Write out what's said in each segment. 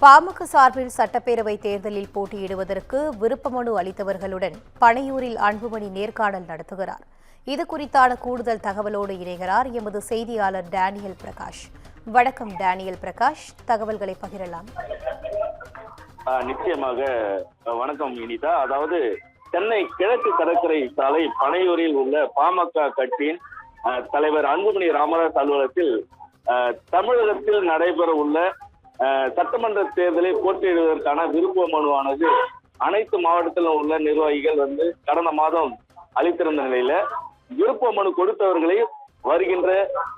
பாமக சார்பில் சட்டப்பேரவை தேர்தலில் போட்டியிடுவதற்கு விருப்ப மனு அளித்தவர்களுடன் பனையூரில் அன்புமணி நேர்காணல் நடத்துகிறார். இது குறித்தான கூடுதல் தகவலோடு இணைகிறார் எமது செய்தியாளர் டேனியல் பிரகாஷ். வணக்கம் டேனியல் பிரகாஷ், தகவல்களை பகிரலாம். நிச்சயமாக வணக்கம் இனிதா. அதாவது சென்னை கிழக்கு கடற்கரை சாலை பனையூரில் உள்ள பாமக கட்சியின் தலைவர் அன்புமணி ராமதாஸ் அலுவலகத்தில் தமிழகத்தில் நடைபெற உள்ள சட்டமன்ற தேர்தலில் போட்டியிடுவதற்கான விருப்ப மனுவானது அனைத்து மாவட்டத்திலும் உள்ள நிர்வாகிகள் கடந்த மாதம் அளித்திருந்த நிலையில விருப்ப மனு கொடுத்தவர்களை வருகின்ற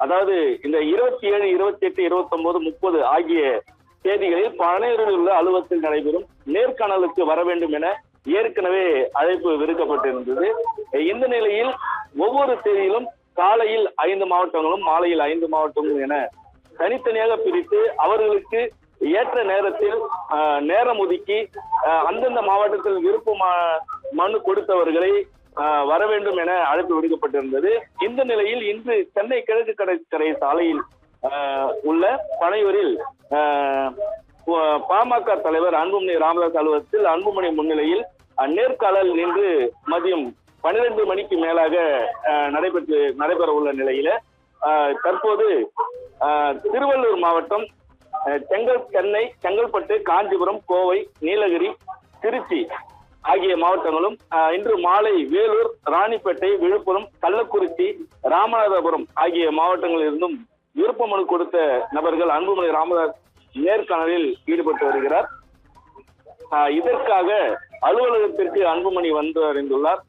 அதாவது இந்த 27, 28, 29, 30 ஆகிய தேதிகளில் பனையூரில் உள்ள அலுவலகத்தில் நடைபெறும் நேர்காணலுக்கு வர வேண்டும் என ஏற்கனவே அழைப்பு விடுக்கப்பட்டிருந்தது. இந்த நிலையில் ஒவ்வொரு தேதியிலும் காலையில் 5 மாவட்டங்களும் மாலையில் 5 மாவட்டங்களும் என தனித்தனியாக பிரித்து அவர்களுக்கு ஏற்ற நேரத்தில் நேரம் ஒதுக்கி அந்தந்த மாவட்டத்தில் விருப்ப மனு கொடுத்தவர்களை வர வேண்டும் என அழைப்பு விடுக்கப்பட்டிருந்தது. இந்த நிலையில் இன்று சென்னை கிழக்கு கடற்கரை சாலையில் உள்ள பனையூரில் பாமக தலைவர் அன்புமணி ராமதாஸ் அலுவலகத்தில் அன்புமணி முன்னிலையில் நேர்காணல் இன்று மதியம் 12 மணிக்கு மேலாக நடைபெற உள்ள நிலையில தற்போது திருவள்ளூர் மாவட்டம் சென்னை, செங்கல்பட்டு, காஞ்சிபுரம், கோவை, நீலகிரி, திருச்சி ஆகிய மாவட்டங்களும் இன்று மாலை வேலூர், ராணிப்பேட்டை, விழுப்புரம், கள்ளக்குறிச்சி, ராமநாதபுரம் ஆகிய மாவட்டங்களில் இருந்தும் விருப்ப மனு கொடுத்த நபர்கள் அன்புமணி ராமதாஸ் நேர்காணலில் ஈடுபட்டு வருகிறார். இதற்காக அலுவலகத்திற்கு அன்புமணி வந்து அறிந்துள்ளார்.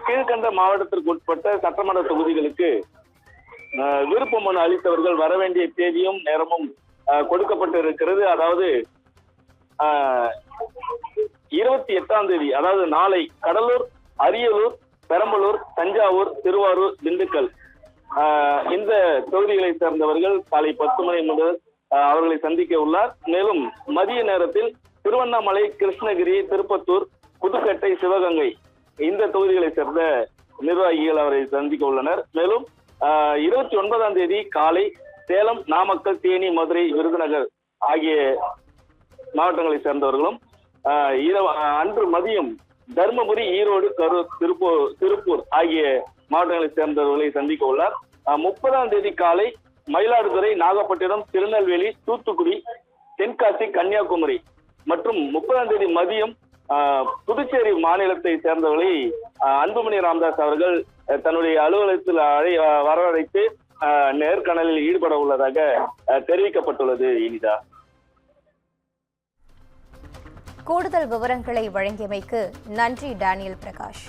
கீழ்கண்ட மாவட்டத்திற்கு உட்பட்ட சட்டமன்ற தொகுதிகளுக்கு விருப்ப மனு அளித்தவர்கள் வர வேண்டிய தேதியும் நேரமும் கொடுக்கப்பட்டு இருக்கிறது. அதாவது 28ஆம் தேதி, அதாவது நாளை கடலூர், அரியலூர், பெரம்பலூர், தஞ்சாவூர், திருவாரூர், திண்டுக்கல் இந்த தொகுதிகளை சேர்ந்தவர்கள் காலை 10 மணி முதல் அவர்களை சந்திக்க உள்ளார். மேலும் மதிய நேரத்தில் திருவண்ணாமலை, கிருஷ்ணகிரி, திருப்பத்தூர், புதுக்கோட்டை, சிவகங்கை இந்த தொகுதிகளை சேர்ந்த நிர்வாகிகள் அவரை சந்திக்க உள்ளனர். மேலும் 29ஆம் தேதி காலை சேலம், நாமக்கல், தேனி, மதுரை, விருதுநகர் ஆகிய மாவட்டங்களை சேர்ந்தவர்களும் அன்று மதியம் தர்மபுரி, ஈரோடு, கரூர், திருப்பூர் ஆகிய மாவட்டங்களை சேர்ந்தவர்களை சந்திக்க உள்ளார். 30ஆம் தேதி காலை மயிலாடுதுறை, நாகப்பட்டினம், திருநெல்வேலி, தூத்துக்குடி, தென்காசி, கன்னியாகுமரி மற்றும் 30ஆம் தேதி மதியம் புதுச்சேரி மாநிலத்தை சேர்ந்தவர்களை அன்புமணி ராமதாஸ் அவர்கள் தன்னுடைய அலுவலகத்தில் வரவழைத்து நேர்காணலில் ஈடுபட உள்ளதாக தெரிவிக்கப்பட்டுள்ளது. இனிதா, கூடுதல் விவரங்களை வழங்கியமைக்கு நன்றி டேனியல் பிரகாஷ்.